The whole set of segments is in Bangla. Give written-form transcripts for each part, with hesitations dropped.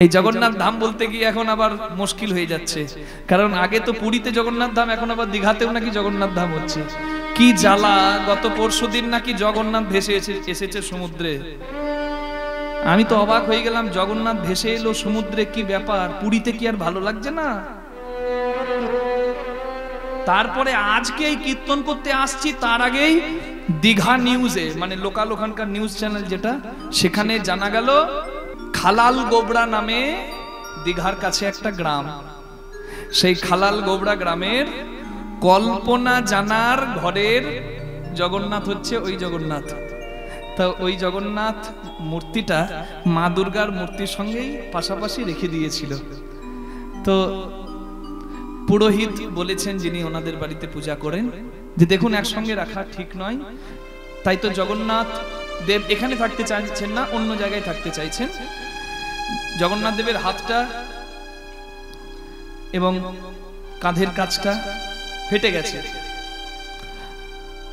এই জগন্নাথ ধাম বলতে গিয়ে এখন আবার মুশকিল হয়ে যাচ্ছে, কারণ আগে তো পুরীতে জগন্নাথ ধাম, এখন আবার দীঘাতেও নাকি জগন্নাথ ধাম হচ্ছে। কি জ্বালা! গত পরশুদিন নাকি জগন্নাথ ভেসে এসেছে সমুদ্রে। আমি তো অবাক হয়ে গেলাম, জগন্নাথ ভেসে এলো সমুদ্রে, কি ব্যাপার? পুরীতে কি আর ভালো লাগছে না? তারপরে আজকে এই কীর্তন করতে আসছি, তার আগেই দীঘা নিউজে, মানে লোকাল ওখানকার নিউজ চ্যানেল যেটা, সেখানে জানা গেল খালাল গোবরা নামে দীঘার কাছে একটা গ্রাম, সেই খালাল গোবরা গ্রামের কল্পনা জানার ঘরের জগন্নাথ হচ্ছে ওই জগন্নাথ। তা ওই জগন্নাথ মূর্তিটা মা দুর্গার মূর্তির সঙ্গেই পাশাপাশি রেখে দিয়েছিল। তো পুরোহিত বলেছেন, যিনি ওনাদের বাড়িতে পূজা করেন, যে দেখুন একসঙ্গে রাখা ঠিক নয়। তাই তো জগন্নাথ দেব এখানে থাকতে চাইছেন না, অন্য জায়গায় থাকতে চাইছেন। জগন্নাথ দেবের হাতটা এবং কাঁধের কাছটা ফেটে গেছে,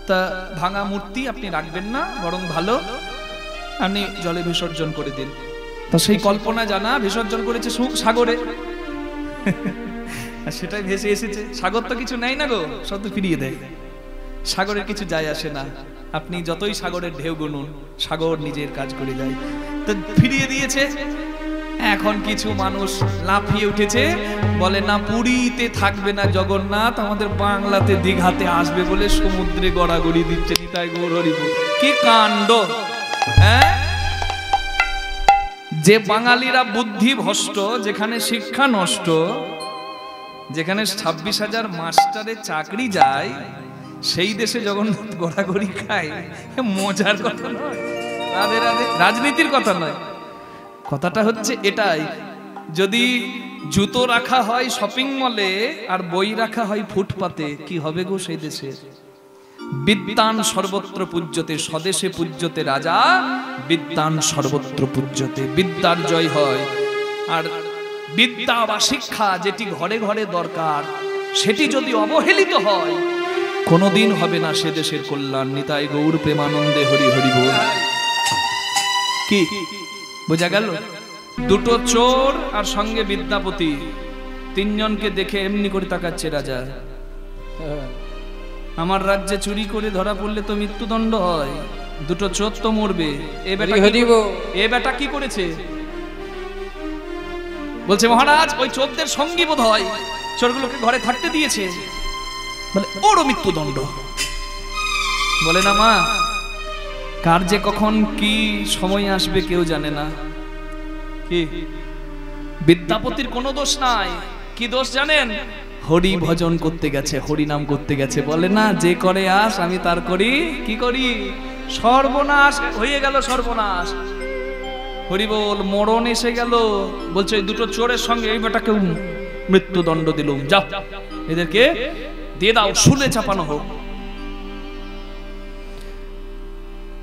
তা ভাঙা মূর্তি আপনি রাখবেন না, বরং ভালো আপনি জলে বিসর্জন করে দিন। তো সেই কল্পনা জানা বিসর্জন করেছে সাগরে, সেটাই ভেসে এসেছে। সাগর তো কিছু নেই না গো, সব তো ফিরিয়ে দেয়। সাগরের কিছু যায় আসে না, আপনি যতই সাগরের ঢেউ গুনুন, সাগর নিজের কাজ করে যায়। তো ফিরিয়ে দিয়েছে। এখন কিছু মানুষ লাফিয়ে উঠেছে, বলে না পুরীতে থাকবে না জগন্নাথ, আমাদের বাংলাতে দীঘাতে আসবে বলে সমুদ্রে গড়াগড়ি দিচ্ছে। নিতাই গৌর হরিবোল। কি কাণ্ড! হ্যাঁ, যে বাঙালিরা বুদ্ধি ভ্রষ্ট, যেখানে শিক্ষা নষ্ট, যেখানে 26,000 মাস্টারের চাকরি যায়, সেই দেশে জগন্নাথ গড়াগড়ি খায়। মজার কথা নয়, রাজনীতির কথা নয়। কথাটা হচ্ছে এটাই, যদি জুতো রাখা হয় শপিং মলে আর বই রাখা হয় ফুটপাতে, কি হবে গো সেই দেশে? বিদ্যান সর্বত্র পূজ্যতে, স্বদেশে পূজ্যতে রাজা, বিদ্যান সর্বত্র পূজ্যতে। বিদ্যার জয় হয়। আর বিদ্যা বা শিক্ষা যেটি ঘরে ঘরে দরকার, সেটি যদি অবহেলিত হয়, কোনোদিন হবে না সে দেশের কল্যাণ। নিতাই গৌর প্রেমানন্দে হরি হরি বল। কি বোঝা গেল? দুটো চোর আর সঙ্গে বিদ্যাপতি, তিনজনকে দেখে এমনি করে তাকাচ্ছে রাজা। আমার রাজ্যে চুরি করে ধরা পড়লে তো মৃত্যুদণ্ড হয়, দুটো চোর তো মরবে। এ বেটা কি করেছে? বলছে মহারাজ, ওই চোরদের সঙ্গী বোধ হয় চোরগুলোকে ঘরে থাকতে দিয়েছে, বলে ওরও মৃত্যুদণ্ড। বলে না মা, কার যে কখন কি সময় আসবে কেউ জানে না। কি বিদ্যাপতির কোনো দোষ নাই। কি দোষ জানেন? হরি ভজন করতে গেছে, হরি নাম করতে গেছে। বলে না, যে করে আস আমি তার করি কি করি, সর্বনাশ হয়ে গেল, সর্বনাশ। হরি বল। মরণ এসে গেল। বলছে এই দুটো চোরের সঙ্গে এই বেটাকে মৃত্যুদণ্ড দিলুম, যাও এদেরকে দিয়ে দাও, শুলে চাপানো হোক।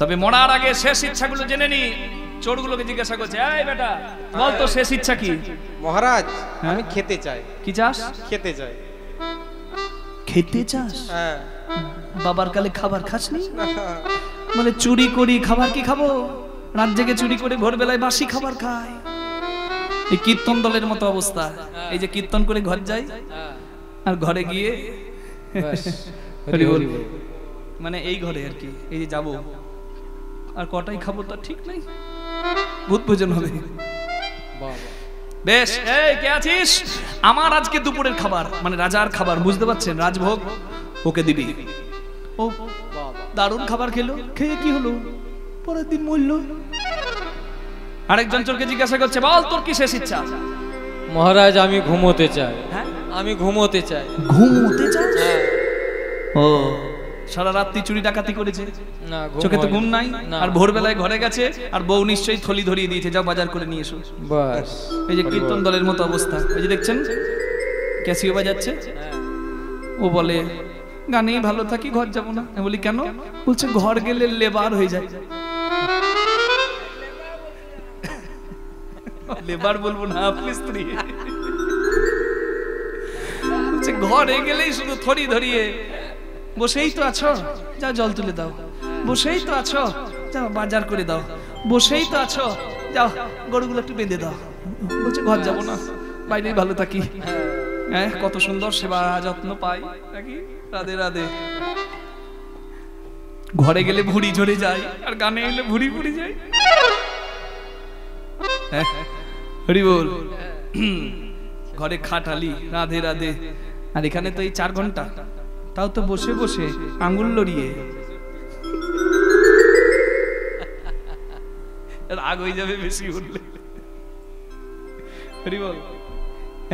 তবে মরার আগে শেষ ইচ্ছাগুলো জেনে নি। চোরগুলোকে জিজ্ঞাসা করছে, এই বেটা বল তো শেষ ইচ্ছা কি? মহারাজ, আমি খেতে চাই। কি চাস? খেতে চাই। খেতে চাস? হ্যাঁ। বাবার কালে খাবার খাসনি? বলে চুরি করি খাবার কি খাবো? রাত জেগে চুরি করে ভোরবেলায় বাসি খাবার খায়। এই কীর্তন দলের মতো অবস্থা। এই যে কীর্তন করে ঘর যাই, আর ঘরে গিয়ে মানে এই ঘরে আর কি, এই যে যাবো আর কটাই খাবো তার ঠিক নাই, ভূত ভোজন হবে। বেশ, এই কে আছিস? আমার আজকে দুপুরের খাবার, মানে রাজার খাবার, বুঝতে পারছেন, রাজভোগ ওকে দিবি। ও দারুণ খাবার খেলো, খেয়ে কি হলো? পরের দিন মরল। আরেকজন চোরকে জিজ্ঞাসা করছে, বল তোর কি শেষ ইচ্ছা? মহারাজ, আমি ঘুমোতে চাই। হ্যাঁ, আমি ঘুমোতে চাই। ঘুমোতে চাস? ও, সারা রাত্রি চুরি ডাকাতি করেছে, চোখে তো ঘুম নাই, আর ভোরবেলায় ঘরে গেছে, আর বউ নিশ্চয়ই থলি ধরিয়ে দিয়েছে, যাও বাজার করে নিয়ে এসো। বাস, এই যে কীর্তন দলের মতো অবস্থা। ওই যে দেখছেন ক্যাসিও বাজাচ্ছে, ও বলে গানেই ভালো থাকি, ঘর যাবো না। আমি বলি কেন? বলছে ঘর গেলে লেবার হয়ে যায়। লেবার বলবো না, আপনি স্ত্রী। বলছে ঘরে গেলেই শুধু থরি ধরিয়ে, বসেই তো আছো, যাও জল তুলে দাও। বসেই তো আছো, যাও বাজার করে দাও। বসেই তো আছো, যাও গরুগুলো একটু বেঁধে দাও। বলছে ঘর যাবো না, বাইরেই ভালো থাকি। হ্যাঁ, কত সুন্দর সেবা যত্ন পাই নাকি। রাধে রাধে। ঘরে গেলে ভুড়ি ঝরে যায়, আর গানে এলে ভুড়ি ভুড়ি যায়। হরি বল। ঘরে খাটালি, রাধে রাধে। আর এখানে তো এই 4 ঘন্টা, তাও তো বসে বসে আঙ্গুল লড়িয়ে। রাগ হয়ে যাবে বেশি উঠলে। হরি বল।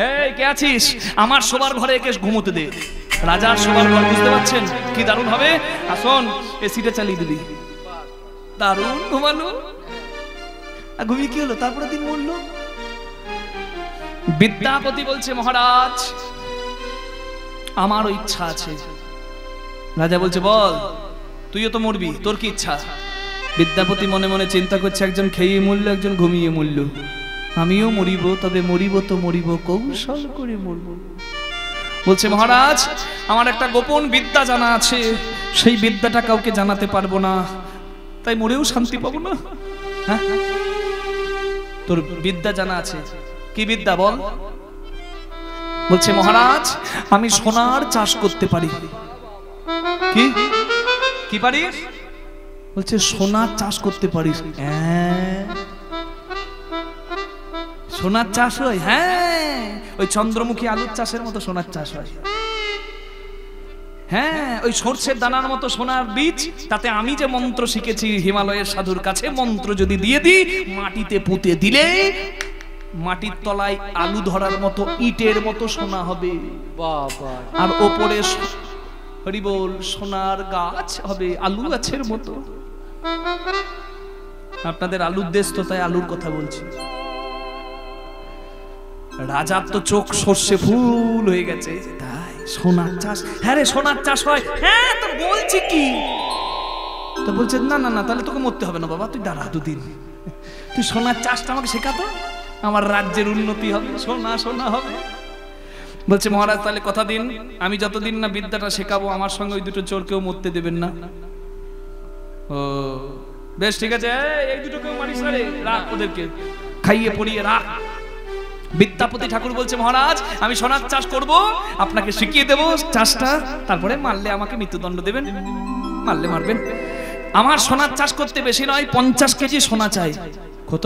এই কে আছিস? আমার শোবার ঘরে একে ঘুমোতে দে। রাজার শোবার ঘর, বুঝতে পারছেন কি দারুণ হবে? আসুন এসিটা চালিয়ে দিবি। দারুণ ঘুমালো। আর ঘুমিয়ে কি হলো? তারপরে দিন মরলো। বিদ্যাপতি বলছে মহারাজ আমারও ইচ্ছা আছে। রাজা বলছে বল, তুইও তো মরবি, তোর কি ইচ্ছা? বিদ্যাপতি মনে মনে চিন্তা করছে, একজন খেয়ে মরল, একজন ঘুমিয়ে মরল, আমিও মরিব, তবে মরিব তো মরিব কৌশল করে মরব। বলছে মহারাজ আমার একটা গোপন বিদ্যা জানা আছে, সেই বিদ্যাটা কাউকে জানাতে পারবো না, তাই মরেও শান্তি পাবো না। হ্যাঁ, তোর বিদ্যা জানা আছে, কি বিদ্যা বল? বলছে মহারাজ আমি সোনার চাষ করতে পারি। কি কি পারিস? বলছে সোনার চাষ করতে পারিস। সোনার চাষ হয়? হ্যাঁ, ওই চন্দ্রমুখী আলুর চাষের মতো সোনার চাষ হয়। হ্যাঁ, ওই সরষের দানার মতো সোনার বীজ, তাতে আমি যে মন্ত্র শিখেছি হিমালয়ের সাধুর কাছে, মন্ত্র যদি দিয়ে দিই, মাটিতে পুঁতে দিলে মাটির তলায় আলু ধরার মতো ইটের মতো সোনা হবে। বাবা। আর ওপরে হরি বল সোনার গাছ হবে, আলু গাছের মতো। আপনাদের আলুর দেশ তো, তাই আলুর কথা বলছি। রাজার তো চোখ সর্ষে ফুল হয়ে গেছে। তাই সোনার চাষ? হ্যাঁ রে, সোনার চাষ হয়। হ্যাঁ, তো বলছি কি? তো বলছে না না না, তাহলে তোকে মরতে হবে না বাবা, তুই দাঁড়া দুদিন, তুই সোনার চাষটা আমাকে শেখাতো, আমার রাজ্যের উন্নতি হবে, সোনা সোনা হবে। বলছে মহারাজ তাহলে কথা দিন, আমি যতদিন না বিদ্যাটা শেখাবো আমার সঙ্গে ওই দুটো চোরকেও মরতে দেবেন না। ও বেশ ঠিক আছে, এই দুটোকেও মারিস না রে, রাখ, ওদেরকে খাইয়ে পড়িয়ে রাখ। বিদ্যাপতি ঠাকুর বলছে মহারাজ আমি সোনার চাষ করব, আপনাকে শিখিয়ে দেব চাষটা, তারপরে মারলে আমাকে মৃত্যুদণ্ড দেবেন। মারলে মারবেন। আমার সোনার চাষ করতে বেশি নয়, 50 কেজি সোনা চাই। কত?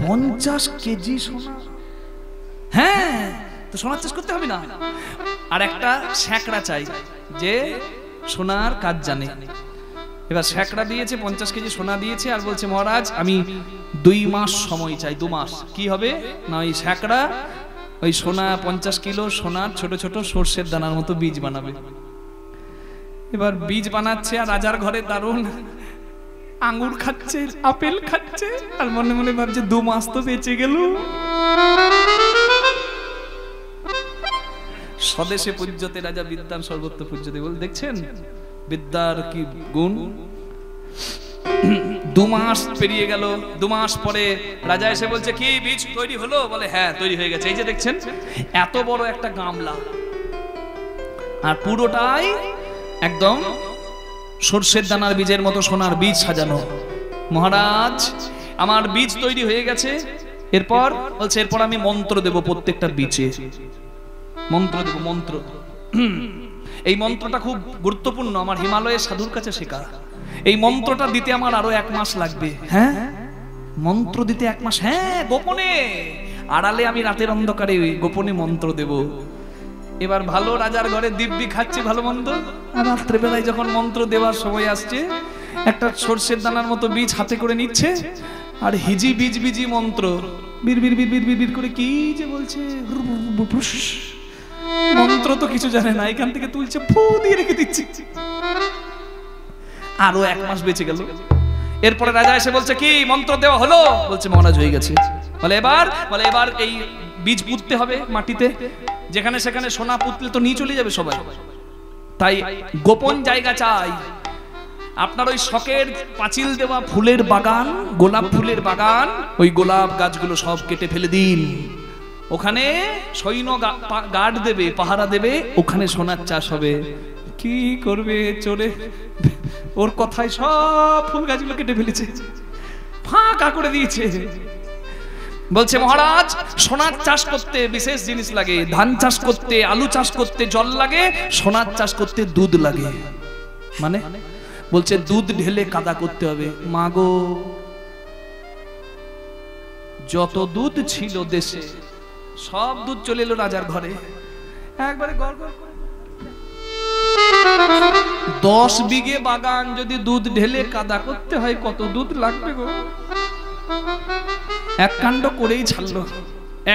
50 কেজি সোনা? হ্যাঁ, তো সোনার চাষ করতে হবে না। আর একটা স্যাকড়া চাই যে সোনার কাজ জানে। এবার স্যাকড়া দিয়েছে, 50 কেজি সোনা দিয়েছে, আর বলছে মহারাজ আমি 2 মাস সময় চাই। 2 মাস কি হবে না, ওই স্যাকড়া ওই সোনা 50 কিলো সোনার ছোট ছোট সর্ষের দানার মতো বীজ বানাবে। এবার বীজ বানাচ্ছে, আর রাজার ঘরে দারুণ আঙ্গুর খাচ্ছে, আপেল খাচ্ছে, আর মনে মনে ভাবছে 2 মাস তো বেঁচে গেল। স্বদেশে পূজ্যতে রাজা বিদ্যার সর্বত্র পূজ্যতে। বল দেখছেন বিদ্যার কি গুণ। 2 মাস পেরিয়ে গেল। 2 মাস পরে রাজা এসে বলছে কি বীজ তৈরি হলো? বলে হ্যাঁ তৈরি হয়ে গেছে। এই যে দেখছেন এত বড় একটা গামলা, আর পুরোটাই একদম সর্ষের দানার বীজের মতো সোনার বীজ সাজানো। মহারাজ আমার বীজ তৈরি হয়ে গেছে। এরপর বলছে এরপর আমি মন্ত্র দেব প্রত্যেকটা বীজে, মন্ত্র দেব, মন্ত্র। এই মন্ত্রটা খুব গুরুত্বপূর্ণ, আমার হিমালয়ের সাধুর কাছে শেখা। এই মন্ত্রটা দিতে আমার আরো 1 মাস লাগবে। হ্যাঁ, মন্ত্র দিতে 1 মাস? হ্যাঁ, গোপনে আড়ালে আমি রাতের অন্ধকারে গোপনে মন্ত্র দেব। এবার ভালো রাজার ঘরে দিব্যি খাচ্ছে ভালো মন্দ, আর রাত্রেবেলায় যখন মন্ত্র দেওয়ার সময় আসছে, একটা সর্ষের দানার মতো বীজ হাতে করে নিচ্ছে, আর হিজি বীজ বীজি মন্ত্র বীর বীর বীর বীর বীর করে কি যে বলছে। মন্ত্র তো কিছু জানে না, এখান থেকে তুলছে, ফু দিয়ে রেখে দিচ্ছে। আরো 1 মাস বেঁচে গেল। এরপরে রাজা এসে বলছে কি মন্ত্র দেওয়া হলো? বলছে মহারাজ হয়ে গেছে। বলে এবার এই বীজ পুঁততে হবে মাটিতে, যেখানে সেখানে সোনা পুঁতলে তো নিয়ে চলে যাবে সবাই, তাই গোপন জায়গা চাই। আপনার ওই শখের পাঁচিল দেওয়া ফুলের বাগান, গোলাপ ফুলের বাগান, ওই গোলাপ গাছগুলো সব কেটে ফেলে দিন। ওখানে সৈন্য গার্ড দেবে, পাহারা দেবে, ওখানে সোনার চাষ হবে। কি করবে চোরে? ওর কথায় সব ফুল গাছগুলো কেটে ফেলেছে। ফাঁকা করে দিয়েছে। বলছে মহারাজ সোনার চাষ করতে বিশেষ জিনিস লাগে, ধান চাষ করতে, আলু চাষ করতে জল লাগে, সোনার চাষ করতে দুধ লাগে। মানে বলছে দুধ ঢেলে কাদা করতে হবে। মাগো, যত দুধ ছিল দেশে সব দুধ চলে এলো রাজার ঘরে। একবারে গড় গড় করে 10 বিঘে বাগান যদি দুধ ঢেলে কাদা করতে হয় কত দুধ লাগবে গো। এক কাণ্ড করেই ছাড়লো।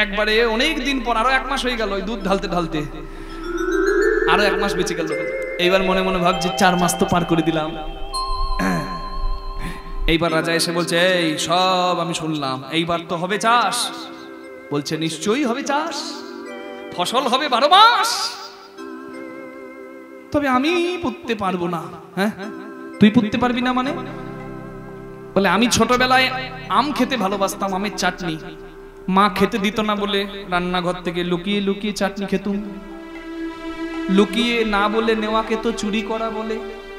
একবারে অনেক দিন পর, আরো 1 মাস হয়ে গেল ওই দুধ ঢালতে ঢালতে, আরো 1 মাস বেঁচে গেল। এইবার মনে মনে ভাবছে 4 মাস তো পার করে দিলাম। এইবার রাজা এসে বলছে এই সব আমি শুনলাম, এইবার তো হবে চাষ। বলছে নিশ্চয়ই হবে চাষ, ফসল হবে 12 মাস, তবে আমি পুততে পারবো না। হ্যাঁ, তুই পুততে পারবি না মানে? বলে আমি ছোটবেলায় আম খেতে ভালোবাসতাম, আমের চাটনি। মা খেতে দিত না বলে রান্নাঘর থেকে লুকিয়ে লুকিয়ে চাটনি খেতুম। লুকিয়ে না বলে নেওয়াকে তো চুরি করা বলে,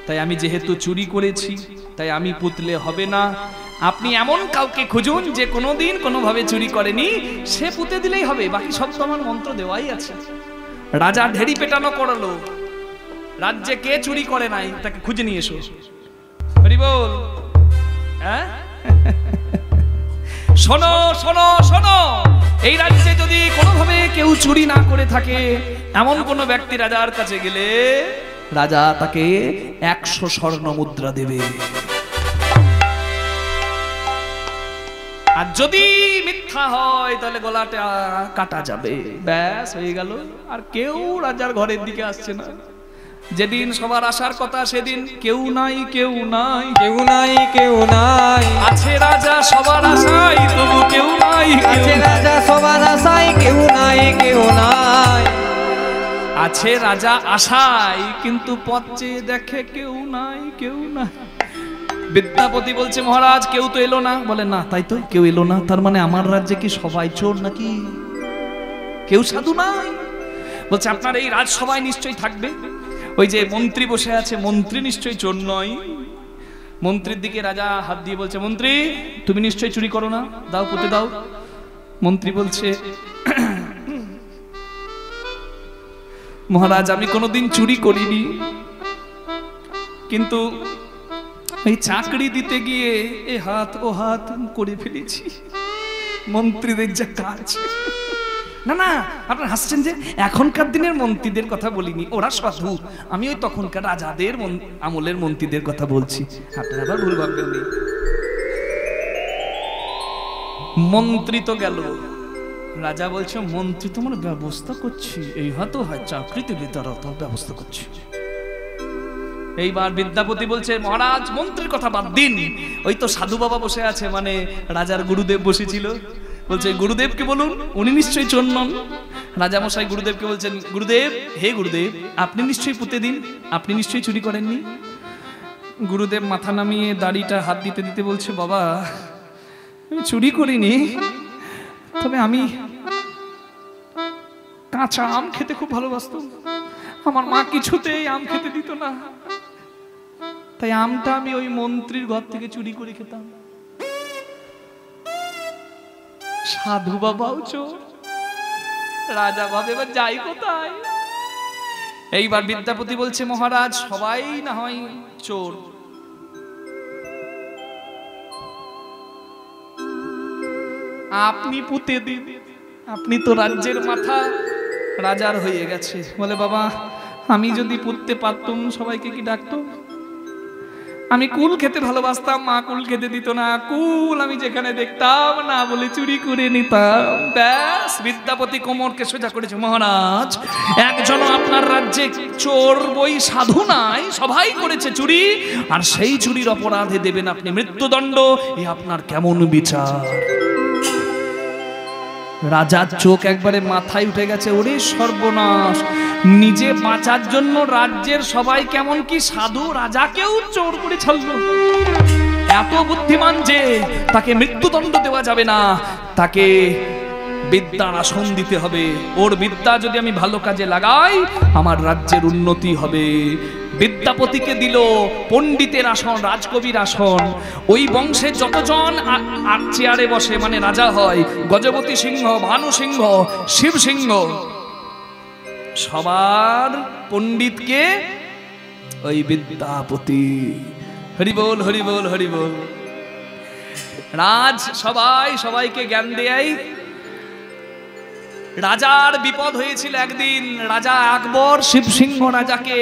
তাই আমি যেহেতু চুরি করেছি তাই আমি পুতলে হবে না। আপনি এমন কাউকে খুঁজুন যে কোনোদিন কোনোভাবে চুরি করেনি, সে পুঁতে দিলেই হবে, বাকি সব তো আমার মন্ত্র দেওয়াই আছে। রাজা ঢেড়ি পেটানো করালো, রাজ্যে কে চুরি করে নাই তাকে খুঁজে নিয়ে এসো। হরি বল। হ্যাঁ, শোনো শোনো শোনো, এই রাজ্যে যদি কোনোভাবে কেউ চুরি না করে থাকে এমন কোন ব্যক্তি রাজার কাছে গেলে রাজা তাকে 100 স্বর্ণ মুদ্রা দেবে। আর যদি মিথ্যা হয় তাহলে গলাটা কাটা যাবে। ব্যাস হয়ে গেল। আর কেউ রাজার ঘরের দিকে আসছে না। যেদিন সবার আসার কথা সেদিন কেউ নাই, কেউ নাই, কেউ নাই, কেউ নাই। আছে রাজা সবার আশায়, তবু কেউ নাই, আছে রাজা সবার আশায়, কেউ নাই, কেউ নাই। আছে রাজা আশায়, কিন্তু পথ চেয়ে দেখে কেউ নাই, কেউ নাই। বিদ্যাপতি বলছে মহারাজ কেউ তো এলো না। বলে না, তাই তো, কেউ এলো না, তার মানে আমার রাজ্যে কি সবাই চোর নাকি? কেউ সাধু নাই। বলছে আপনার এই রাজসভায় নিশ্চয়ই থাকবে ওই যে মন্ত্রী বসে আছে, মন্ত্রী নিশ্চয়ই চোর নয়। মন্ত্রীর দিকে রাজা হাত দিয়ে বলছে মন্ত্রী তুমি নিশ্চয়ই চুরি করো না, দাও পুঁতে দাও। মন্ত্রী বলছে মহারাজ আমি কোনোদিন চুরি করিনি, কিন্তু এই চাকরি দিতে গিয়ে এ হাত ও হাত করে ফেলেছি। মন্ত্রীদের যা কাজ। না না, আপনারা হাসছেন যে, এখনকার দিনের মন্ত্রীদের কথা বলিনি, ওরা সাধু। আমি ওই তখনকার রাজাদের আমলের মন্ত্রীদের কথা বলছি, আপনারা আবার ভুল ভাববেন না। মন্ত্রী তো গেল, রাজা বলছে মন্ত্রী তোমার ব্যবস্থা করছি, এই হয়তো হয় চাকরিতে বিতরত ব্যবস্থা করছি। এইবার বিদ্যাপতি বলছে মহারাজ মন্ত্রীর কথা বাদ দিন, ওই তো সাধু বাবা বসে আছে, মানে রাজার গুরুদেব বসেছিল। বলছে গুরুদেবকে বলুন, উনি নিশ্চয়ই চোর নন। রাজামশাই গুরুদেবকে বলছেন গুরুদেব, হে গুরুদেব আপনি নিশ্চয়ই পুঁতে দিন, আপনি নিশ্চয়ই চুরি করেননি। গুরুদেব মাথা নামিয়ে দাড়িটা হাত দিতে দিতে বলছে বাবা আমি চুরি করিনি, তবে আমি কাঁচা আম খেতে খুব ভালোবাসতাম। আমার মা কিছুতেই আম খেতে দিত না, তাই আমটা আমি ওই মন্ত্রীর ঘর থেকে চুরি করে খেতাম। সাধু বাবাও চোর, রাজা ভাবে এবার যাই কোথায়। এইবার বিদ্যাপতি বলছে মহারাজ সবাই না হয় চোর, আপনি পুঁতে দিন, আপনি তো রাজ্যের মাথা, রাজার হয়ে গেছে। বলে বাবা আমি যদি পুঁততে পারতাম সবাইকে কি ডাকতো? আমি কুল খেতে ভালোবাসতাম, মা কুল খেতে দিত না, কুল আমি যেখানে দেখতাম না বলে চুরি করে নিতাম। ব্যাস বিদ্যাপতি কোমরকে সোজা করেছে মহারাজ একজন আপনার রাজ্যে চোর বই সাধু নাই, সবাই করেছে চুরি, আর সেই চুরির অপরাধে দেবেন আপনি মৃত্যুদণ্ড, এ আপনার কেমন বিচার? রাজার চোখ একবারে মাথায় উঠে গেছে, ওরে সর্বনাশ, নিজে বাঁচার জন্য রাজ্যের সবাই কেমন কি সাধু রাজাকেও চোর করে ছাড়লো। এত বুদ্ধিমান যে তাকে মৃত্যুদণ্ড দেওয়া যাবে না, তাকে বিদ্যার আসন দিতে হবে। ওর বিদ্যা যদি আমি ভালো কাজে লাগাই আমার রাজ্যের উন্নতি হবে। বিদ্যাপতিকে দিল পণ্ডিতের আসন, রাজকবির আসন। ওই বংশে যতজন চেয়ারে বসে মানে রাজা হয়, গজপতি সিংহ, ভানু সিংহ, শিব সিংহ, সবার পণ্ডিতকে ওই বিদ্যাপতি। হরি বল, হরি বল, হরি বল। রাজ সবাইকে জ্ঞান দেয়। রাজার বিপদ হয়েছিল একদিন। রাজা আকবর শিবসিংহ রাজাকে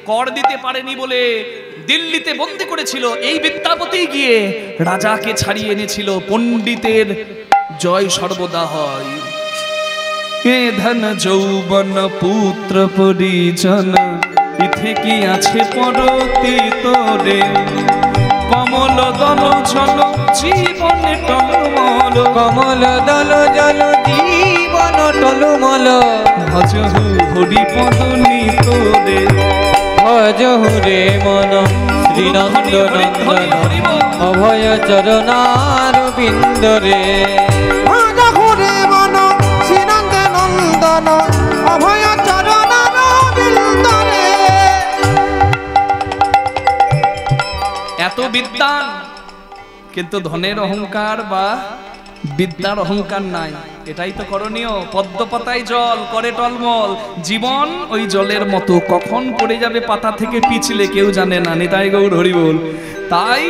কর দিতে পারেনি বলে দিল্লিতে বন্দি করেছিল। এই বিদ্যাপতি গিয়ে রাজাকে ছাড়িয়ে এনেছিল। পণ্ডিতের জয় সর্বদা হয়। এ ধন যৌবন পুত্র পরিজন, ইথে কি আছে পরতি তোরে, কমল দল জল জীবনে টলমল, কমল দল জল জীবন টলমল, ভজহু হরিপদ নিতরে, ভজহু রে মন শ্রীনন্দনন্দন, অভয় চরণার বিন্দরে। ভজহু রে মন শ্রীনন্দনন্দন, অভয় চরণার বিন্দরে। এত বিদ্যান কিন্তু ধনের অহংকার বা বিদ্যার অহংকার নাই। এটাই তো করণীয়। পদ্ম পাতায় জল করে টলমল, জীবন ওই জলের মতো, কখন পড়ে যাবে পাতা থেকে পিছলে কেউ জানে না। নিতাই গৌর হরি বল। তাই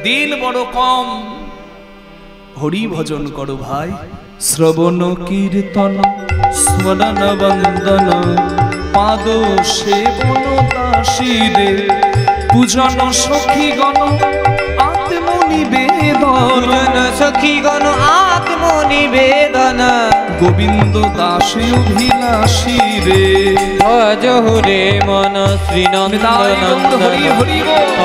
দিন বড় কম, হরি ভজন করো ভাই। শ্রবণ কীর্তন স্মরণ বন্দন, পাদ সেবন দাসীরে, পূজন সখীগণ আত্মনিবেদন, সখীগণ আত্মনিবেদন, গোবিন্দ দাস অভিলাষী রে, ভজহু রে মন শ্রীনন্দনন্দন,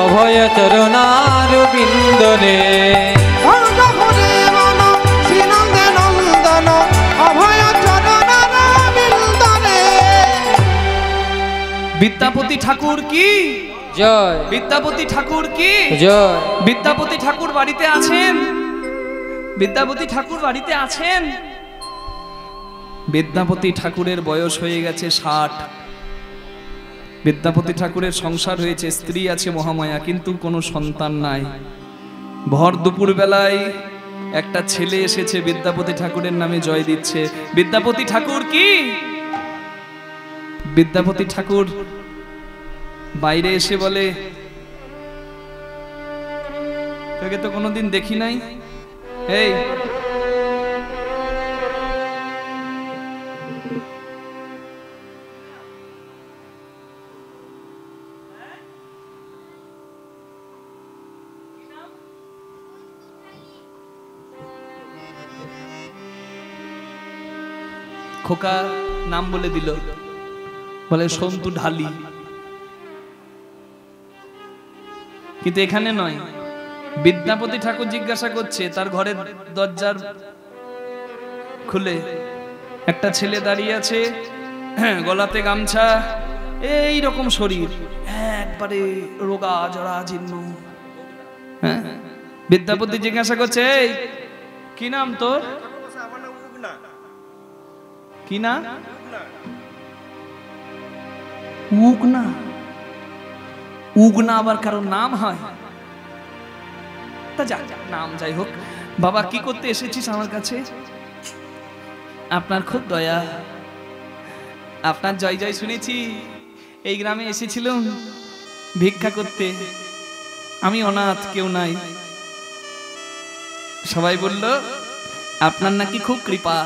অভয় চরণার বিন্দরে। ভজহু রে মন শ্রীনন্দনন্দন, অভয় চরণার বিন্দরে। বিদ্যাপতি ঠাকুর কি জয়, বিদ্যাপতি ঠাকুর কি জয়। বিদ্যাপতি ঠাকুর বাড়িতে আছেন? বিদ্যাপতি ঠাকুর বাড়িতে আছেন? বিদ্যাপতি ঠাকুরের বয়স হয়ে গেছে 60। বিদ্যাপতি ঠাকুরের সংসার হয়েছে, স্ত্রী আছে মহামায়া, কিন্তু কোনো সন্তান নাই। ভর দুপুর বেলায় একটা ছেলে এসেছে বিদ্যাপতি ঠাকুরের নামে জয় দিচ্ছে। বিদ্যাপতি ঠাকুর কি? বিদ্যাপতি ঠাকুর বাইরে এসে বলে, তোকে তো কোনোদিন দেখি নাই। এই খোকা নাম বলে দিল, বলে সন্তু ঢালি। কিন্তু এখানে নয়, বিদ্যাপতি ঠাকুর জিজ্ঞাসা করছে, তার ঘরের দরজার খুলে একটা ছেলে দাঁড়িয়ে আছে, গলাতে গামছা, এই রকম শরীর, একবারে রোগা জরা জীর্ণ। হ্যাঁ, বিদ্যাপতি জিজ্ঞাসা করছে, এই কি নাম তোর? কি না? উগনা। উগনা আবার কারোর নাম হয়? তা যাক, নাম যাই হোক। বাবা কি করতে এসেছিস আমার কাছে? আপনার খুব দয়া, আপনার জয় জয় শুনেছি, এই গ্রামে এসেছিলাম ভিক্ষা করতে। আমি অনাথ, কেউ নাই। সবাই বলল আপনার নাকি খুব কৃপা,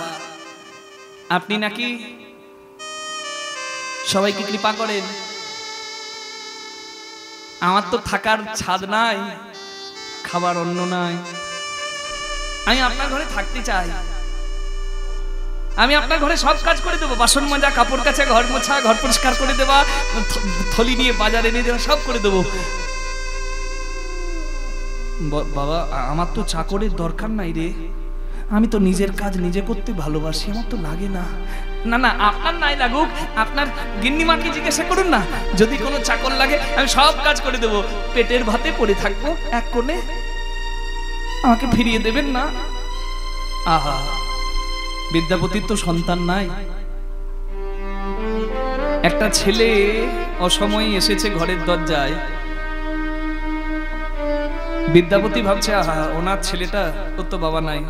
আপনি নাকি সবাইকে কৃপা করেন। আমার তো থাকার ছাদ নাই, খাবার অন্ন নাই, আমি আপনার ঘরে থাকতে চাই। আমি আপনার ঘরে সব কাজ করে দেবো, বাসন মাজা, কাপড় কাচা, ঘর মোছা, ঘর পরিষ্কার করে দেওয়া, থলি নিয়ে বাজারে নিয়ে যাওয়া, সব করে দেবো। বাবা আমার তো চাকরের দরকার নাই রে, আমি তো নিজের কাজ নিজে করতে ভালোবাসি, আমার তো লাগে না। না না, আপনার নাই লাগুক, আপনার গিন্নিমাকে জিজ্ঞাসা করুন না, যদি কোনো চাকর লাগে আমি সব কাজ করে দেবো। পেটের ভাতে পড়ে থাকবো এক কোণে, আমাকে ফিরিয়ে দেবেন না। আহা, বিদ্যাপতির তো সন্তান নাই, একটা ছেলে অসময়ে এসেছে ঘরের দরজায়। বিদ্যাপতি ভাবছে, আহা, ওনার ছেলেটা, ওর তো বাবা নাই,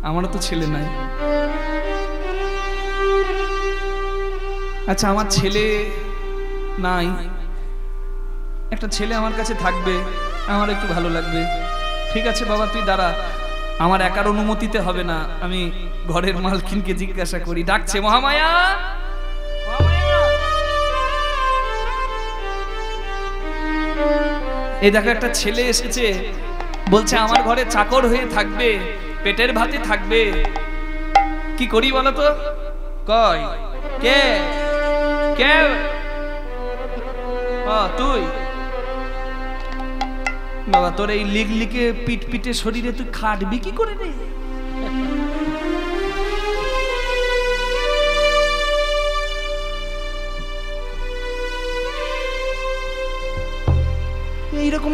আমারও তো ছেলে নাই। আচ্ছা, আমার ছেলে নাই, একটা ছেলে আমার কাছে থাকবে, আমার একটু ভালো লাগবে। ঠিক আছে বাবা, তুই দাঁড়া, আমার একার অনুমতিতে হবে না, আমি ঘরের মালকিনকে জিজ্ঞাসা করি। ডাকছে, মহামায়া, এই দেখো একটা ছেলে এসেছে, বলছে আমার ঘরে চাকর হয়ে থাকবে, পেটের ভাতে থাকবে, কি করি বলো তো? কয়, কে কে? তুই বাবা, তোর এই লিগলিকে পিট পিটে শরীরে তুই খাটবি কি করে রে? এইরকম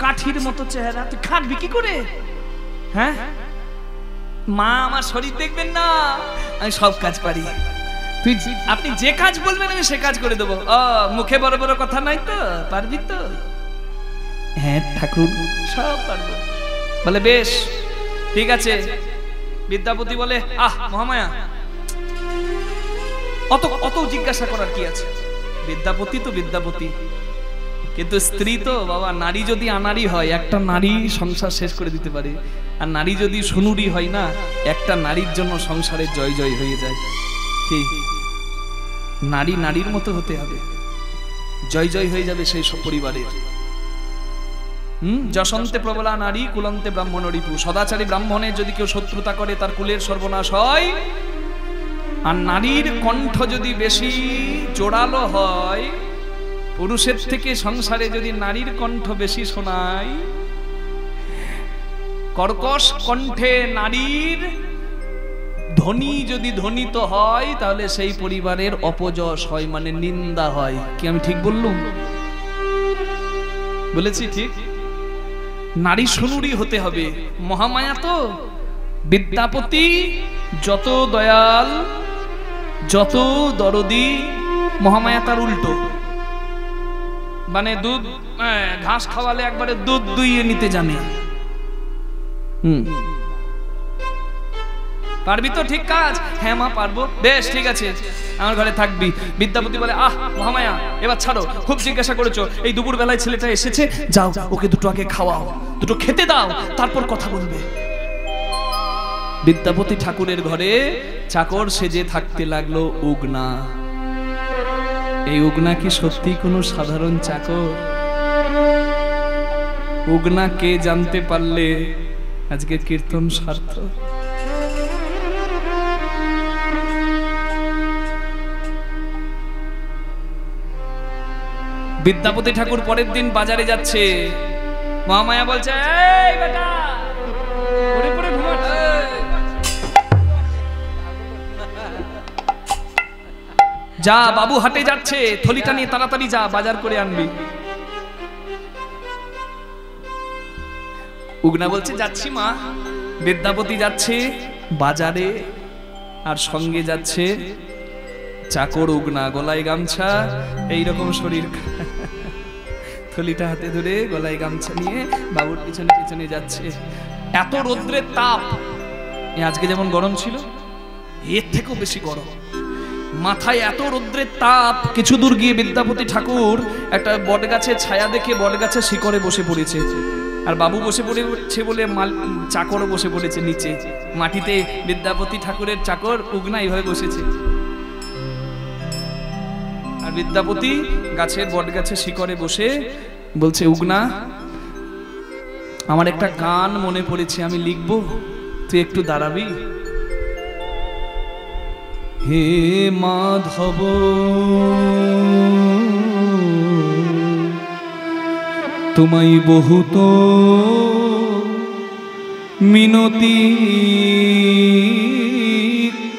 কাঠির মতো চেহারা, তুই খাটবি কি করে? হ্যাঁ, মা আমার শরীর দেখবেন না, আমি সব কাজ পারি, তুই আপনি যে কাজ বলবেন আমি সে কাজ করে দেবো। মুখে বড় বড় কথা নাই তো, পারবি তো? হ্যাঁ ঠাকুর, সব পারবো। বলে বেশ ঠিক আছে। বিদ্যাপতি বলে, মহামায়া, অত অত জিজ্ঞাসা করার কি আছে? বিদ্যাপতি তো বিদ্যাপতি, কিন্তু স্ত্রী তো বাবা, নারী যদি আনারি হয় একটা নারী সংসার শেষ করে দিতে পারে, আর নারী যদি সুনুরি হয় না, একটা নারীর জন্য সংসারের জয় জয় হয়ে যায়। কি নারী নারীর মতো হতে হবে, জয় জয় হয়ে যাবে সেই সব পরিবারের। যশন্তে প্রবলা নারী কুলন্তে ব্রাহ্মণ রিপু। সদাচারী ব্রাহ্মণের যদি কেউ শত্রুতা করে তার কুলের সর্বনাশ হয়। আর নারীর কণ্ঠ যদি বেশি জোরালো হয় পুরুষের থেকে, সংসারে যদি নারীর কণ্ঠ বেশি শোনায়, কর্কশ কণ্ঠে নারীর ধ্বনি যদি ধ্বনিত হয়, তাহলে সেই পরিবারের অপযশ হয়, মানে নিন্দা হয়। কি আমি ঠিক বললুম? বলেছি ঠিক? নারী সুনুরি হতে হবে। মহামায়া তো বিদ্যাপতি যত দয়াল, যত দরদি, মহামায়া তার উল্টো। মানে দুধ ঘাস খাওয়ালে একবারে দুধ দুইয়ে নিতে জানে। পারবি তো ঠিক কাজ? হ্যাঁ মা পারবো। বেশ ঠিক আছে, আমার ঘরে থাকবি। বিদ্যাপতি বলে, মহামায়া এবার ছাড়ো, খুব জিজ্ঞাসা করেছো, এই দুপুর বেলায় ছেলেটা এসেছে, যাও ওকে দুটো আগে খাওয়াও, দুটো খেতে দাও, তারপর কথা বলবে। বিদ্যাপতি ঠাকুরের ঘরে চাকর সেজে থাকতে লাগলো উগনা। এই উগনা কি সত্যি কোনো সাধারণ চাকর? উগনা কে জানতে পারলে আজকে কীর্তন সার্থক। বিদ্যাপতি ঠাকুর পরের দিন বাজারে যাচ্ছে। মহামায়া বলছে, এই বেটা, পরে পরে ঘুমাট, যা বাবু হাটে যাচ্ছে, থলিটা নিয়ে তাড়াতাড়ি যা, বাজার করে আনবি। উগনা বলছে, যাচ্ছি মা। বিদ্যাপতি যাচ্ছে বাজারে, আর সঙ্গে যাচ্ছে চাকর উগনা, গলায় গামছা, এইরকম শরীর, থলিটা হাতে ধরে গলায় গামছা নিয়ে বাবুর পিছনে পিছনে যাচ্ছে। এত রৌদ্রের তাপ, আজকে যেমন গরম ছিল এর থেকেও বেশি গরম, মাথায় এত রৌদ্রের তাপ। কিছু দূর গিয়ে বিদ্যাপতি ঠাকুর একটা বট গাছের ছায়া দেখে বট গাছের শিকড়ে বসে পড়েছে। আর বাবু বসে পড়েছে বলে চাকরও বসে পড়েছে নিচে মাটিতে। বিদ্যাপতি ঠাকুরের চাকর উগনা এইভাবে বসেছে, আর বিদ্যাপতি গাছের বট গাছের শিকড়ে বসে বলছে, উগনা আমার একটা গান মনে পড়েছে, আমি লিখবো, তুই একটু দাঁড়াবি? হে মাধব তোমায় বহুত মিনতি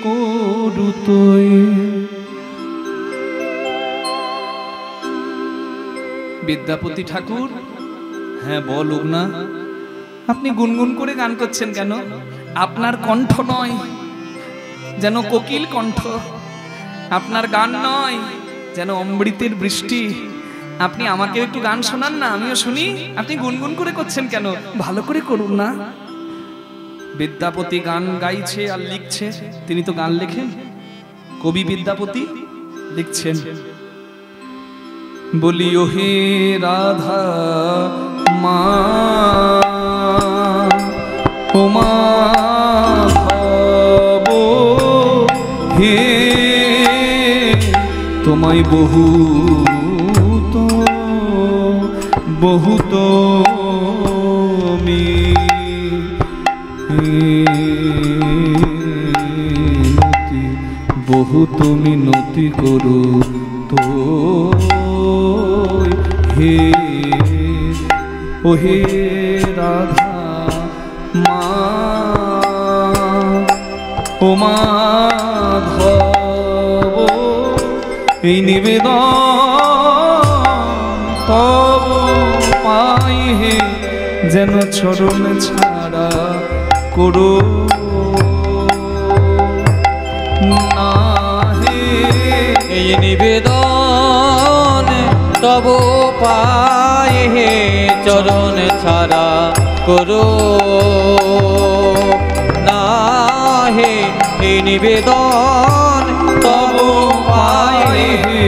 করুতই। বিদ্যাপতি ঠাকুর, হ্যাঁ বলুক না, আপনি গুনগুন করে গান করছেন কেন? আপনার কণ্ঠ নয়, যেন কোকিল কণ্ঠ। আপনার গান নয়, যেন অমৃতের বৃষ্টি। আপনি আমাকে একটু গান শোনান না, আমিও শুনি। আপনি গুনগুন করে করছেন কেন? ভালো করে করুন না। বিদ্যাপতি গান গাইছে আর লিখছে, তিনি তো গান লেখেন। কবি বিদ্যাপতি লিখছেন, বলি ও হে রাধা মা, ও মাধব হে, তোমায় বহুত বহুত বহুত মিনতি করু তো হে, ও হে রাধা মা, ও মাধব, এই নিবেদন তব পাই হে, যেন চরণ ছাড়া করো না হে। এই নিবেদন তব পাই হে, চরণ ছাড়া করো না হে। এই নিবেদন তব পাই হে,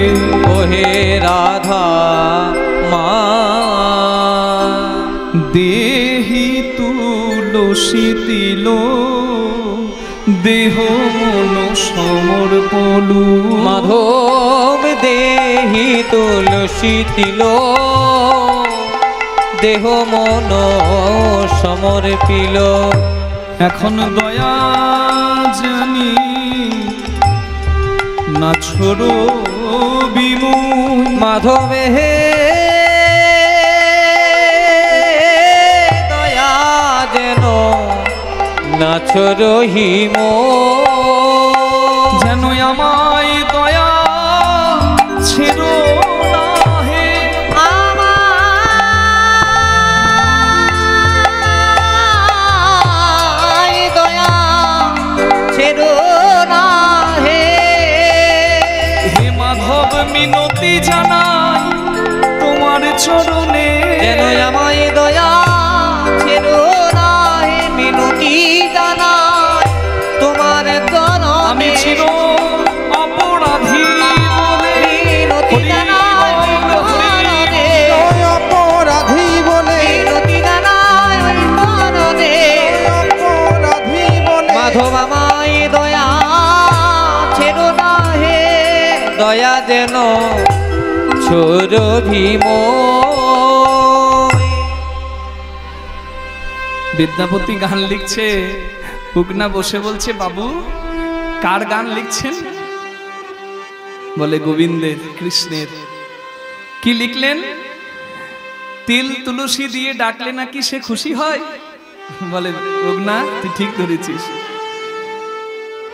ও হে রাধা মা। দেহি তুলসী তিল, দেহ মন সমর্পণু। মাধব দেহি তুলসী তিল, দেহ মন সমর্পিল। এখন দয়া জানি না ছোড়ো বিমুখ। মাধব হে দয়া যেন নাছ রহিম, যেন আমায় দয়া ছেড়ো না হে। আমায় দয়া ছেড়ো না হে। হে মাধব মিনতি জানাই তোমার চরণে, যেন আমায় দয়া ছেড়ো না হে। মিনতি জানাই তোমার চরণে, আমি চির অপরাধী বলে। মিনতি জানাই চরণে, অপরাধী বলে, মিনতি জানাই চরণে। অপরাধী বলে, মাধব আমায় দয়া ছেড়ো না হে, দয়া যেন ছোর ভীম। বিদ্যাপতি গান লিখছে, উগনা বসে বলছে, বাবু কার গান লিখছেন? বলে গোবিন্দের, কৃষ্ণের। কি লিখলেন? তিল তুলসী দিয়ে ডাকলে নাকি সে খুশি হয়। বলে উগনা তুই ঠিক ধরেছিস।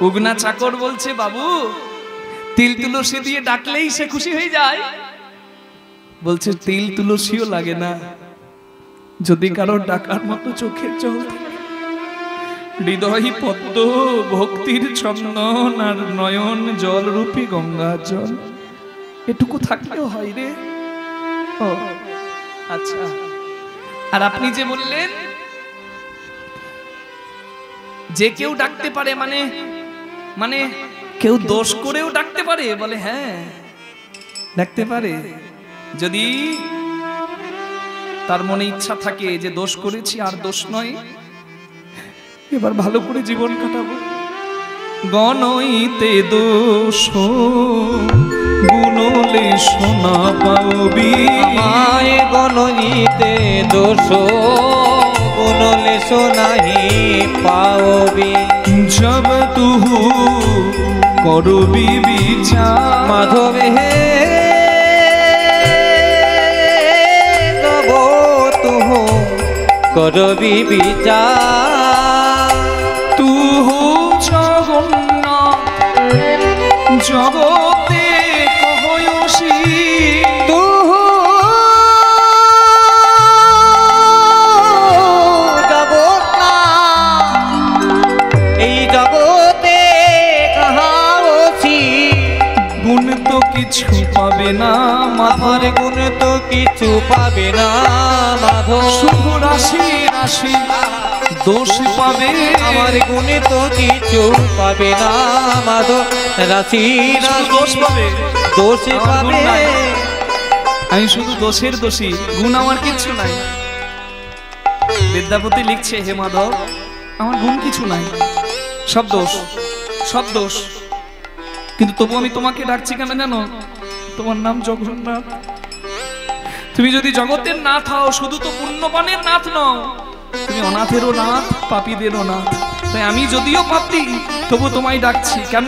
উগনা চাকর বলছে, বাবু তিল তুলসী দিয়ে ডাকলেই সে খুশি হয়ে যায়। বলছে তিল তুলসীও লাগে না, যদি কারো ডাকার মতো চোখের জল থাকে, হৃদয় পদ্ম ভক্তির চন্দন আর নয়ন জল রূপী গঙ্গা জল, এটুকু থাকলেও হয় রে। ও আচ্ছা। আর আপনি যে বললেন যে কেউ ডাকতে পারে, মানে মানে কেউ দোষ করেও ডাকতে পারে? বলে হ্যাঁ ডাকতে পারে, যদি তার মনে ইচ্ছা থাকে যে দোষ করেছি আর দোষ নয়, এবার ভালো করে জীবন কাটাবো। গণইতে দোষ গুণলে সোনা পাবি, আমায় গণইতে দোষ গুণলে সোনাহি পাওবি। জব তুহু করবি বিচার, মাধব হে তব তুহু করবি বিচার। তুহু জগন্নাথ জগতে কহয়সী, তুহু জগন্নাথ এই জগতে কাহাওছি। কিছু পাবে না মাধব, আমার গুণে তো কিছু পাবে না মাধব, শুধু রাশি রাশি দোষ পাবে। আমার গুণে তো কিছু পাবে না মাধব, রাশি শুধু দোষ পাবে, দোষ আমার গুণ পাবে। নাই। আমি শুধু দোষের দোষী, গুণ আমার কিচ্ছু নাই। বিদ্যাপতি লিখছে, হে মাধব আমার গুণ কিছু নাই, সব দোষ, সব দোষ। কিন্তু তবু আমি তোমাকে ডাকছি কেন জানো? তোমার নাম জগন্নাথ। তুমি যদি জগতের নাথ হও, শুধু তো পুণ্যবানের নাথ নও, তুমি অনাথেরও নাথ, পাপীদেরও নাথ। তাই আমি যদিও পাপী, তবু তোমায় ডাকছি। কেন?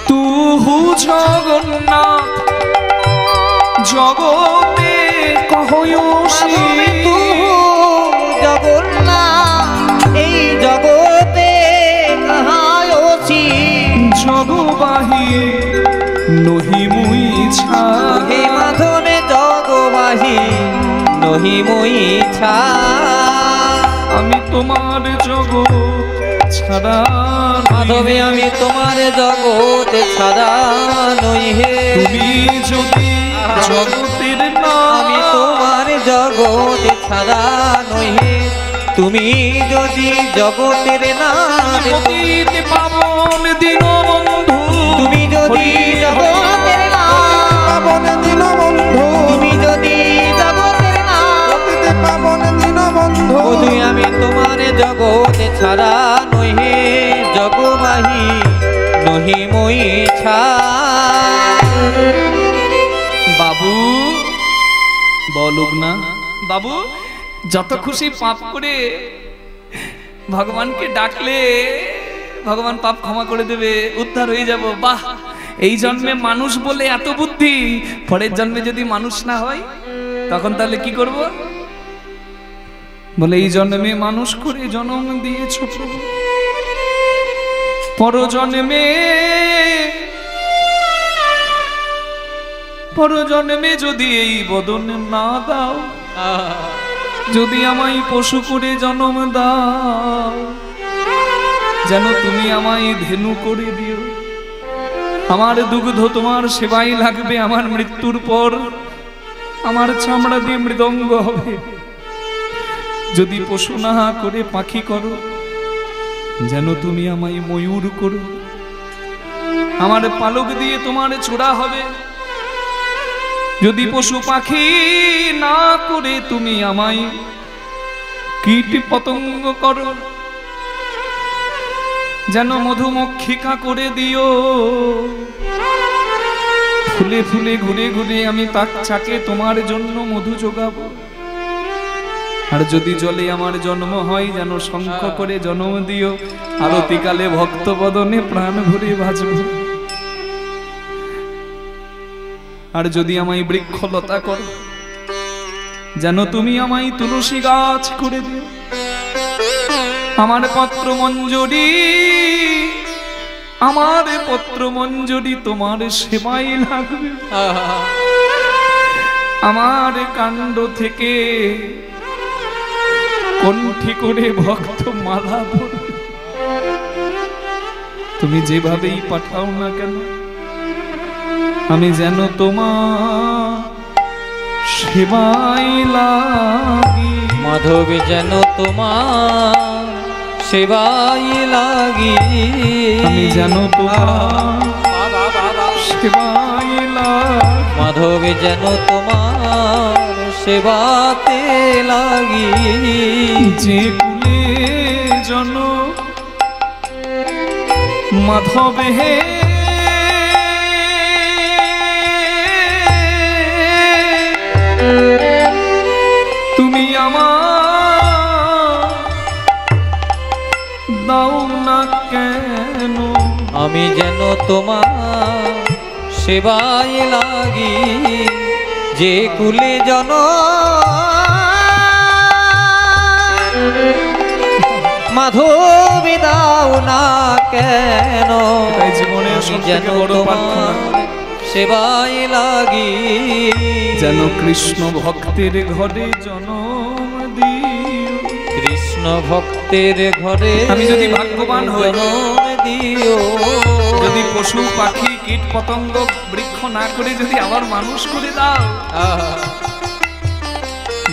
তুহু জগন্নাথ জগতে কহয়সী, জগন্নাথ এই জগতে কাহায়সী, জগবাহী নহি মুই ছা। হে মাধবে জগবাহী নহি মই ছা। আমি তোমার জগৎ ছাড়া মাধবে আমি তোমার জগতে ছাড়া নই হে। তুমি যদি জগতের আমি নাম, তোমার জগতে ছাড়া নই হে। তুমি যদি জগতের নাথ, পতিত পাবন দীনবন্ধু, তুমি যদি জগতের নাথ, পাবন দীনবন্ধু, তুমি যদি জগতের নাথ, পতিতে পাবন দীনবন্ধু, বধুই আমি তোমার জগতে ছাড়া নই হে। জগবাহী নহি মই ছা। বাবু বলুক না বাবু, যত খুশি পাপ করে ভগবানকে ডাকলে ভগবান পাপ ক্ষমা করে দেবে, উদ্ধার হয়ে যাব। বাহ, এই জন্মে মানুষ বলে এত বুদ্ধি, পরের জন্মে যদি মানুষ না হয় তখন তাহলে কি করব? বলে এই জন্মে মানুষ করে জন্ম দিয়েছ প্রভু, পরজন্মে যদি এই বদন না দাও, যদি আমায় পশু করে জন্ম দাও, যেন তুমি আমায় ধেনু করে দিও। আমার দুগ্ধ তোমার সেবাই লাগবে, আমার মৃত্যুর পর আমার চামড়া দিয়ে মৃদঙ্গ হবে। যদি পশু না করে পাখি করো, যেন তুমি আমায় ময়ূর করো। আমার পালক দিয়ে তোমার ছোড়া হবে। যদি পশু পাখি না করে তুমি আমায় কীট পতঙ্গ করো, যেন মধুমক্ষিকা করে দিও। ফুলে ফুলে ঘুরে ঘুরে আমি তাক চাকে তোমার জন্য মধু যোগাবো। আর যদি জলে আমার জন্ম হয়, যেন শঙ্খ করে জন্ম দিও। আরতিকালে ভক্ত বদনে প্রাণ ভরে বাঁচব। আর যদি আমায় বৃক্ষলতা করো, যেন তুমি আমায় তুলসী গাছ করে দিও। আমার পত্র মঞ্জরি, আমার পত্র মঞ্জরি তোমার সেবাই লাগবে। আমার কাণ্ড থেকে কণ্ঠি করে ভক্ত মালা পড়বে। তুমি যেভাবেই পাঠাও না কেন, আমি যেন তোমার সেবাই লাগি। মাধব যেন তোমার সেবাই লাগি, আমি যেন তোমার সেবাই লাগি। মাধব যেন তোমার সেবাতে লাগি। যে কুলে জন মাধব হে, তুমি আমার দাও না কেন। আমি যেন তোমার সেবাই লাগি, যে কুলে জন মাধব দাও না কেন। তাই জীবনের আমি সবথেকে যেন বড় প্রার্থনা, তোমার সেবাই লাগি। যেন কৃষ্ণ ভক্তের ঘরে জন্ম দিও। কৃষ্ণ ভক্তের ঘরে আমি যদি ভাগ্যবান হই, জন্ম দিও। যদি পশু পাখি কীট পতঙ্গ বৃক্ষ না করে যদি আবার মানুষ করে দাও,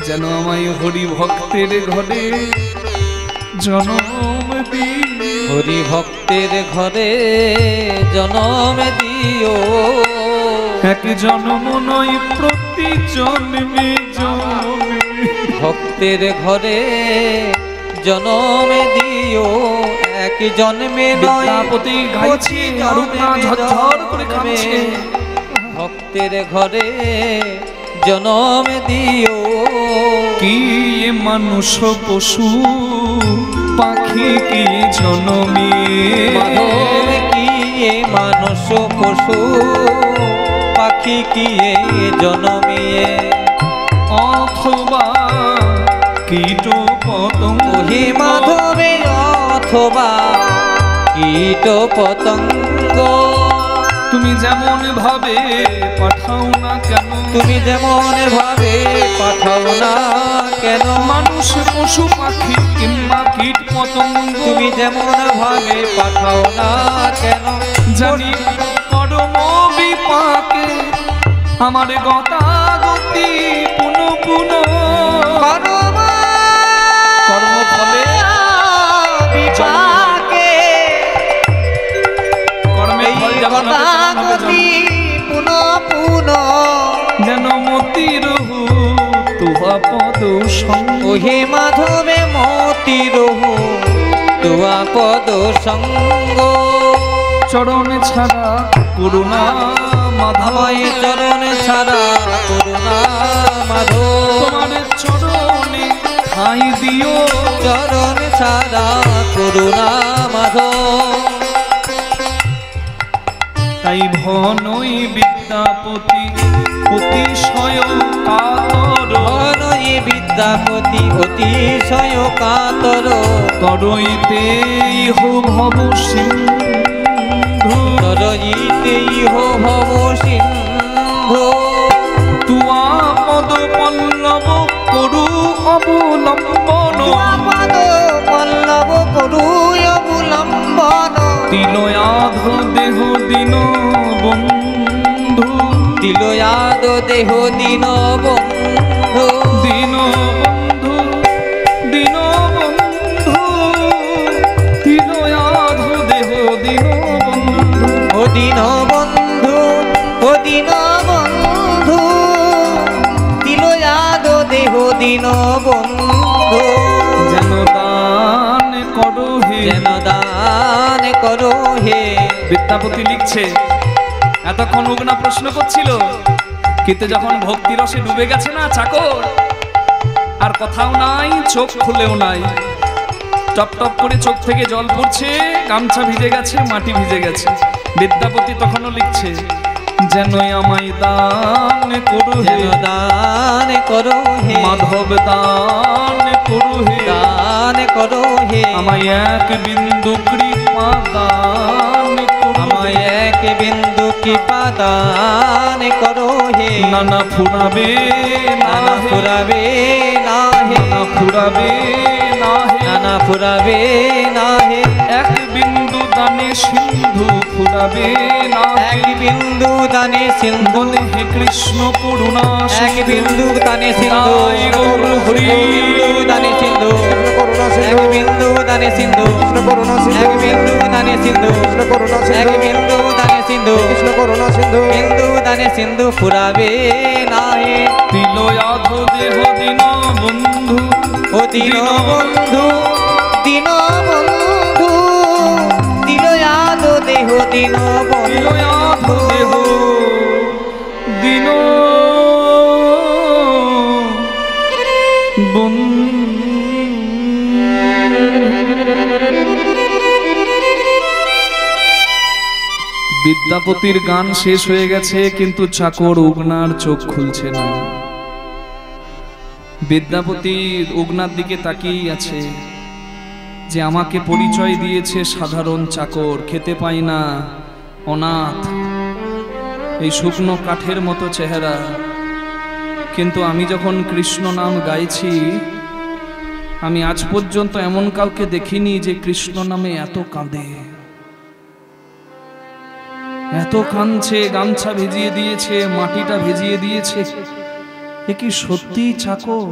যেন আমায় হরি ভক্তের ঘরে জনম দিও। হরি ভক্তের ঘরে জনম দিও। এক জন্ম নয় প্রতি জন্মে জন্মে ভক্তের ঘরে জনম দিও। এক জন্মে নয় বিদ্যাপতি গাইছে আর রূপনা ঝরঝর করে কাঁদছে। ভক্তের ঘরে জনম দিও। কি এ মানুষ পশু পাখি কি জনমে, মাধব কি এ মানুষ পশু পাখি কি এ জনমিয়ে, অথবা কীট পতঙ্গ। হে মাধবে অথবা কীট পতঙ্গ। তুমি যেমন ভাবে পাঠাও না কেন, তুমি যেমন ভাবে পাঠাও না কেন, মানুষ পশু পাখি কিংবা কীট পতঙ্গ তুমি যেমন ভাবে পাঠাও না কেন, জানি পরম বিপাকে আমার গতাগতি পুন পুন কর্মফলে বিপাকে কর্মের ফল যেমন হবে তেমন হবে পুন পুন যেন মতির তুহা পদ সঙ্গ। হে মাধবে মতির তুয়া পদ সঙ্গ। চরণ ছাড়া করুণা মাধব, আমায় চরণ ছাড়া করুণা মাধব। তোমার চরণে ঠাঁই দিও, চরণ ছাড়া করুণা মাধব। তাই ভনই বিদ্যাপতি অতিশয় কাতর, ধনই বিদ্যাপতি অতিশয় কাতর, করইতে ইহ ভব সিন্ধু, তরইতে ইহ ভব সিন্ধু। তুয়া পদ পল্লব করু অবলম্বন, পদ পল্লব করু অবলম্বন, তিলয়াধ দেহ দিন বন্ধু, তিলয়াদ দেহ দিন বন্ধু, দিন বন্ধু দিন বন্ধু, তিলয়াধ দেহ দিন বন্ধু। ও দিন বন্ধু, ও দিন বন্ধু, তিলয়াদ দেহ দিন বন্ধু। যেন দান করো হে, যেন দান করো হে। বিদ্যাপতি লিখছে এতক্ষণ উগনা প্রশ্ন করছিল, কিন্তু যখন ভক্তি রসে ডুবে গেছে না চাকর, আর কথাও নাই চোখ খুলেও নাই, টপ টপ করে চোখ থেকে জল পড়ছে, গামছা ভিজে গেছে, মাটি ভিজে গেছে। বিদ্যাপতি তখনও লিখছে যেন আমায় দান করো হে, যেন দান করো হে, মাধব দান করো হে, দান করো হে। আমায় এক বিন্দু কৃপা দান করো আমায় হে। এক বিন্দু কৃপা দান করো হে। নানা ফুরাবে না নানা হে, ফুরাবে না হে, নানা ফুরাবে না হে, নানা ফুরাবে না হে। এক বিন্দু দানে সিন্ধু ফুরাবে না হে। এক বিন্দু দানে সিন্ধু, বলে হে কৃষ্ণ করুণা এক বিন্দু দানে সিন্ধু, তাই গৌর হরি। বিন্দু দানে সিন্ধু, করুণা এক সিন্ধু বিন্দু দানে সিন্ধু, কৃষ্ণ করুণা সিন্ধু এক বিন্দু দানে সিন্ধু, কৃষ্ণ করুণা এক সিন্ধু বিন্দু দানে সিন্ধু, কৃষ্ণ করুণা সিন্ধু বিন্দু দানে সিন্ধু ফুরাবে না হে। তিলয়াধ দেহ দিন বন্ধু, ও দিন বন্ধু, দিন বন্ধু, তিলয়াদ দেহ দিন তিলয়াধ বন্ধু। দেহ দিন বিদ্যাপতির গান শেষ হয়ে গেছে, কিন্তু চাকর উগনার চোখ খুলছে না। বিদ্যাপতি উগনার দিকে তাকিয়ে আছে, যে আমাকে পরিচয় দিয়েছে সাধারণ চাকর, খেতে পাই না, অনাথ, এই শুকনো কাঠের মতো চেহারা, কিন্তু আমি যখন কৃষ্ণ নাম গাইছি, আমি আজ পর্যন্ত এমন কাউকে দেখিনি যে কৃষ্ণ নামে এত কাঁদে। এত কাঁদছে, গামছা ভিজিয়ে দিয়েছে, মাটিটা ভিজিয়ে দিয়েছে। এ কি সত্যি চাকর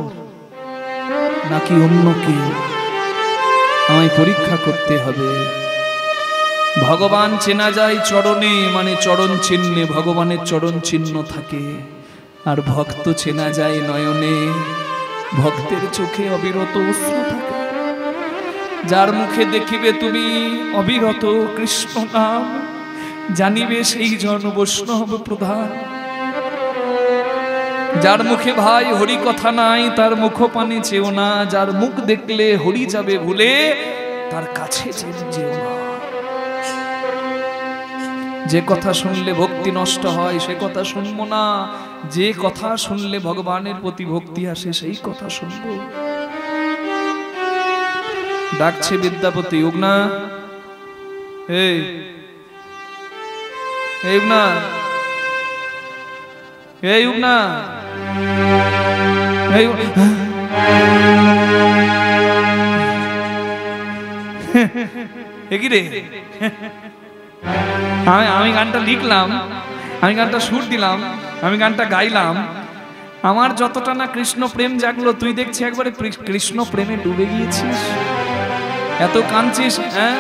নাকি অন্য কেউ? আমায় পরীক্ষা করতে হবে। ভগবান চেনা যায় চরণে, মানে চরণ চিহ্নে, ভগবানের চরণ চিহ্ন থাকে। আর ভক্ত চেনা যায় নয়নে, ভক্তের চোখে অবিরত অশ্রু থাকে। যার মুখে দেখিবে তুমি অবিরত কৃষ্ণ নাম, জানিবে সেই জন বৈষ্ণব প্রধান। যার মুখে ভাই হরি কথা নাই, তার মুখ পানে চেও না। যার মুখ দেখলে হরি যাবে ভুলে, তার কাছে যেও না। যে কথা শুনলে ভক্তি নষ্ট হয় সে কথা শুনবো না, যে কথা শুনলে ভগবানের প্রতি ভক্তি আসে সেই কথা শুনবো। ডাকছে বিদ্যাপতি, উগনা, এই উগনা, এই উগনা, এই কি রে? আমি গানটা লিখলাম, আমি গানটা সুর দিলাম, আমি গানটা গাইলাম। আমার যতটা না কৃষ্ণ প্রেম জাগলো, তুই দেখছি একবারে কৃষ্ণ প্রেমে ডুবে গিয়েছিস, এত কাঁদছিস। হ্যাঁ,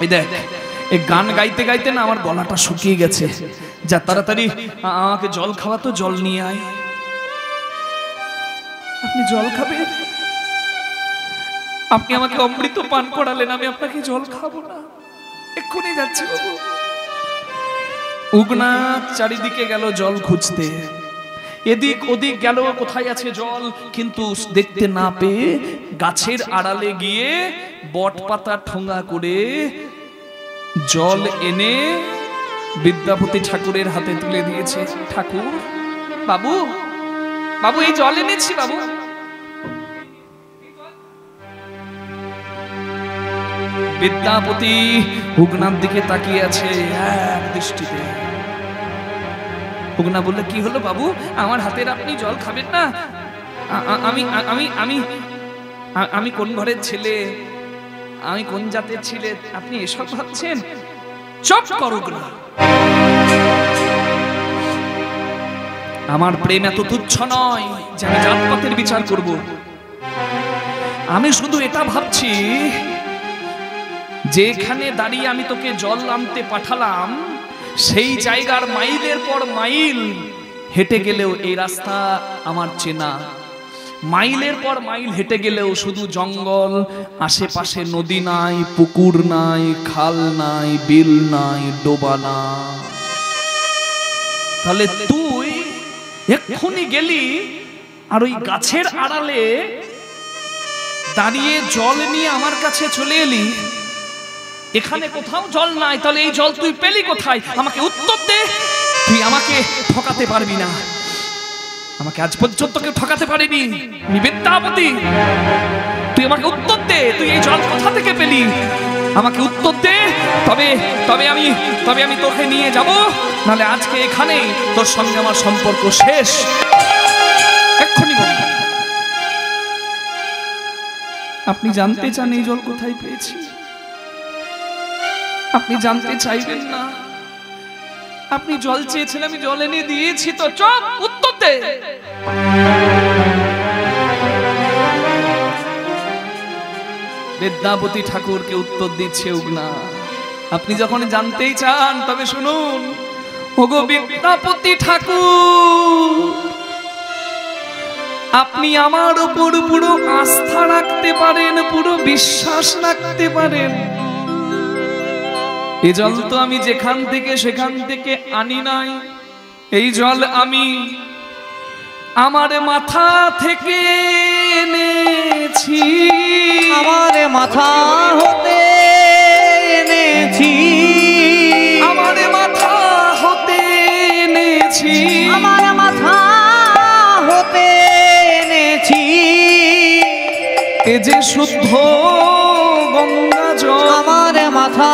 এই দেখ, এই গান গাইতে গাইতে না আমার গলাটা শুকিয়ে গেছে। যা তাড়াতাড়ি আমাকে জল খাওয়া, তো জল নিয়ে আয়। আপনি জল খাবেন? আপনি আমাকে অমৃত পান করালেন, আমি আপনাকে জল খাবো না, এক্ষুনি যাচ্ছি বাবু। উগনা চারিদিকে গেল জল খুঁজতে, এদিক ওদিক গেল কোথায় আছে জল, কিন্তু দেখতে না পেয়ে গাছের আড়ালে গিয়ে বট পাতা ঠোঙা করে জল এনে বিদ্যাপতি ঠাকুরের হাতে তুলে দিয়েছে। ঠাকুর, বাবু, বাবু এই জল এনেছি বাবু। বিদ্যাপতি উগনার দিকে তাকিয়ে আছে এক দৃষ্টিতে। উগনা বললে, কি হলো বাবু, আমার হাতের আপনি জল খাবেন না? আমি আমি আমি আমি কোন ঘরের ছেলে, আমি কোন জাতের ছেলে, আপনি এসব ভাবছেন? চুপ কর উগনা, আমার প্রেম এত তুচ্ছ নয় যে আমি জাতপাতের বিচার করব। আমি শুধু এটা ভাবছি, যেখানে দাঁড়িয়ে আমি তোকে জল আনতে পাঠালাম, সেই জায়গার মাইলের পর মাইল হেঁটে গেলেও এই রাস্তা আমার চেনা। মাইলের পর মাইল হেঁটে গেলেও শুধু জঙ্গল, আশেপাশে নদী নাই, পুকুর নাই, খাল নাই, বিল নাই, ডোবা না। তাহলে তুই এক্ষুনি গেলি আর ওই গাছের আড়ালে দাঁড়িয়ে জল নিয়ে আমার কাছে চলে এলি। এখানে কোথাও জল নাই, তাহলে এই জল তুই পেলি কোথায়? আমাকে উত্তর দে। তুই আমাকে ঠকাতে পারবি না, আমাকে আজ পর্যন্ত কেউ ঠকাতে পারেনি। বিদ্যাপতি, তুই আমাকে উত্তর দে, তুই এই জল কোথা থেকে পেলি? আমাকে উত্তর দে, তবে আমি তোকে নিয়ে যাব, নাহলে আজকে এখানেই তোর সঙ্গে আমার সম্পর্ক শেষ। এক্ষুনি বল। আপনি জানতে চান এই জল কোথায় পেয়েছি? আপনি জানতে চাইবেন না? আপনি জল চেয়েছেন, আমি জল এনে দিয়েছি তো। চুপ, উত্তর দে। বিদ্যাপতি ঠাকুরকে উত্তর দিচ্ছে উগনা। আপনি যখন জানতেই চান তবে শুনুন। ওগো বিদ্যাপতি ঠাকুর, আপনি আমার উপর পুরো আস্থা রাখতে পারেন, পুরো বিশ্বাস রাখতে পারেন। এই জল তো আমি যেখান থেকে সেখান থেকে আনি নাই, এই জল আমি আমার মাথা থেকে এনেছি, আমার মাথা হতে এনেছি, আমার মাথা হতে এনেছি, আমার মাথা হতে এনেছি। এ যে শুদ্ধ গঙ্গা জল, আমার মাথা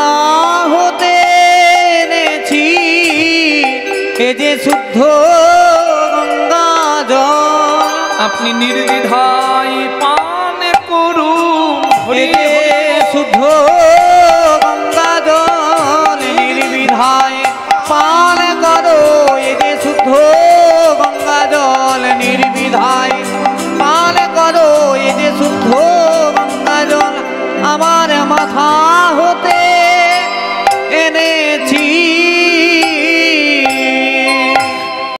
হতে এনেছি, এ যে শুদ্ধ গঙ্গা জল। আপনি নির্দ্বিধায় পান করুন, এ যে শুদ্ধ গঙ্গা কথা